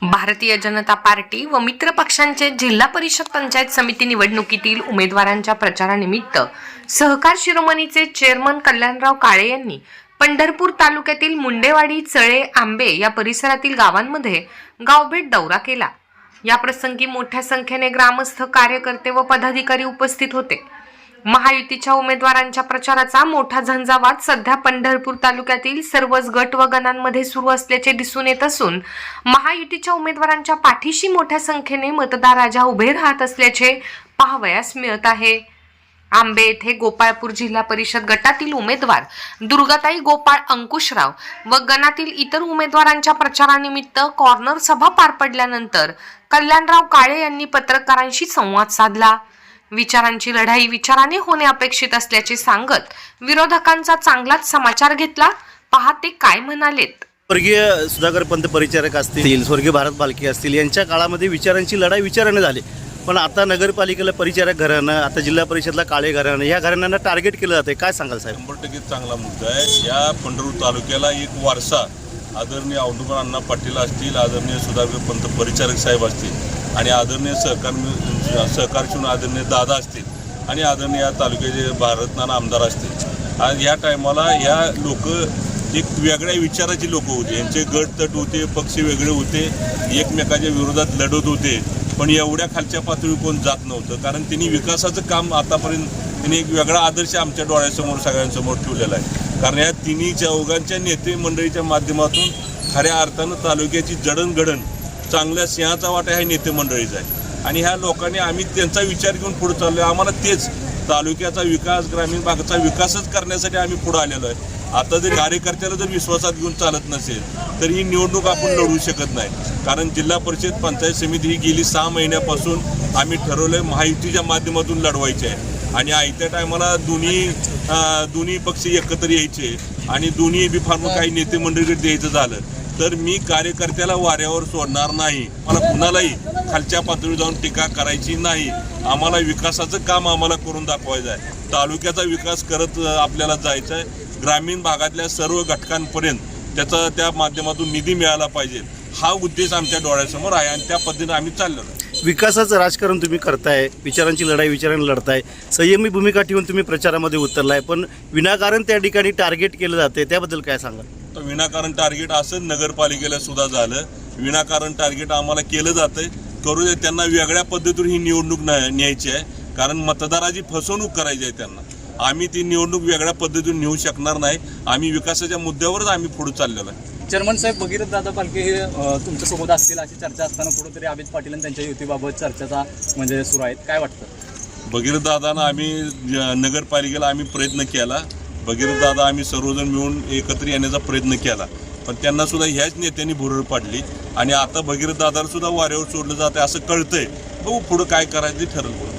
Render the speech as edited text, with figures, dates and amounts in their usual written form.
Bharatiya Janata party व मित्र पक्षांचे जिल्हा परिषद पंचायत समिती निवडणुकीतील उमेदवारांच्या प्रचारानिमित्त सहकार शिरोमणीचे चेअरमन कल्याणराव काळे यांनी पंढरपूर तालुक्यातील मुंडेवाडी, चळे, आंबे या परिसरातील गावांमध्ये गावभेट दौरा केला। या प्रसंगी मोठ्या संख्येने ग्रामस्थ, कार्यकर्ते व पदाधिकारी उपस्थित होते। महायुतीच्या उमेदवारांच्या प्रचाराचा मोठा झंझावात सध्या पंढरपूर तालुक्यातील सर्वच गट व गणांमध्ये सुरू असल्याचे दिसून येत असून महायुतीच्या उमेदवारांच्या पाठीशी मोठ्या संख्येने मतदार राजा उभे राहत असल्याचे पाहावयास मिळत आहे। आंबे येथे गोपाळपूर जिल्हा परिषद गटातील उमेदवार दुर्गाताई गोपाळ अंकुशराव व गणातील इतर उमेदवारांच्या प्रचारानिमित्त कॉर्नर सभा पार पडल्यानंतर कल्याणराव काळे यांनी पत्रकारांशी संवाद साधला। विचारांची लढाई विचाराने होणे अपेक्षित असल्याचे सांगत विरोधकांचा चांगलाच समाचार घेतला। पहा ते काय म्हणालेत। स्वर्गीय सुधाकर पंत परिचारक असतील, स्वर्गीय भारत बालके असतील, यांच्या काळामध्ये विचारांची लढाई विचाराने झाली। पण आता नगरपालिकेला परिचारक घराणं, आता जिल्हा परिषदला काळे घराणं, या घराण्यांना टार्गेट केलं जाते। काय सांगाल साहेब? 100% चांगला मुद्दा आहे। या पंढरपूर तालुक्याला एक वारसा आदरणीय औदुंबर अण्णा पाटील असतील, आदरणीय सुधाकर पंत परिचारक साहेब असतील आणि आदरणीय सहकारचे आदरणीय दादा असतील आणि आदरणीय या तालुक्याचे भारतनाना आमदार असतील। आज या टायमाला या लोक एक वेगळ्या विचाराची लोक होते। यांचे गट तट होते, पक्ष वेगळे होते, एकमेकाच्या विरोधात लढत होते, पण एवढ्या खालच्या पातळीवर कोण जात नव्हतं। कारण त्यांनी विकासाचं काम आतापर्यंत त्यांनी एक वेगळा आदर्श आमच्या डोळ्यासमोर सगळ्यांसमोर ठेवलेला आहे। कारण या तिन्ही चौघांच्या नेते मंडळीच्या माध्यमातून खऱ्या अर्थानं तालुक्याची जडणघडण चांगल्या सिंहाचा वाटा ह्या नेते मंडळीचा आहे आणि ह्या लोकांनी आम्ही त्यांचा विचार घेऊन पुढे चाललो आहे। आम्हाला तेच तालुक्याचा विकास, ग्रामीण भागाचा विकासच करण्यासाठी आम्ही पुढे आलेलो आहे। आता जर कार्यकर्त्याला जर विश्वासात घेऊन चालत नसेल तर ही निवडणूक आपण लढवू शकत नाही। कारण जिल्हा परिषद पंचायत समिती ही गेली 6 महिन्यापासून आम्ही ठरवलं आहे महायुतीच्या माध्यमातून लढवायची आहे आणि आयत्या टायमाला दोन्ही पक्ष एकत्र यायचे आणि दोन्ही बी फार काही नेते मंडळीकडे द्यायचं झालं तर मी कार्यकर्त्याला वाऱ्यावर सोडणार नाही। मला कुणालाही खालच्या पातळीवर जाऊन टीका करायची नाही। आम्हाला विकासाचं काम आम्हाला करून दाखवायचं आहे। तालुक्याचा विकास करत आपल्याला जायचं आहे। ग्रामीण भागातल्या सर्व घटकांपर्यंत त्या माध्यमातून निधी मिळाला पाहिजे, हा उद्देश आमच्या डोळ्यासमोर आहे आणि त्या पद्धतीने आम्ही चाललो आहे। विकासाचं राजकारण तुम्ही करताय, विचारांची लढाई विचाराने लढताय, संयमी भूमिका ठेवून तुम्ही प्रचारामध्ये उतरलाय, पण विनाकारण त्या ठिकाणी टार्गेट केलं जाते, त्याबद्दल काय सांगाल? तर विनाकारण टार्गेट असं नगरपालिकेला सुद्धा झालं। विनाकारण टार्गेट आम्हाला केलं जातंय, करू दे। त्यांना वेगळ्या पद्धतीतून ही निवडणूक न्यायची आहे, कारण मतदाराची फसवणूक करायची आहे त्यांना। आम्ही ती निवडणूक वेगळ्या पद्धतीतून नेऊ शकणार नाही। आम्ही विकासाच्या मुद्द्यावरच आम्ही पुढे चाललेलो आहे। चेअरमन साहेब, भगीरथ दादा पालके हे तुमच्यासोबत असतील अशी चर्चा असताना कुठेतरी अमित पाटील आणि त्यांच्या युतीबाबत चर्चेचा सुरू आहेत, काय वाटतं? भगीरथ दादांना आम्ही नगरपालिकेला आम्ही प्रयत्न केला। भगीरथ दादा आम्ही सर्वजण मिळून एकत्र येण्याचा प्रयत्न केला, पण त्यांना सुद्धा ह्याच नेत्यांनी भुरळ पाडली आणि आता भगीरथ दादाला सुद्धा वाऱ्यावर सोडलं जाते असं कळतंय। बघू पुढं काय करायचं ठरलं।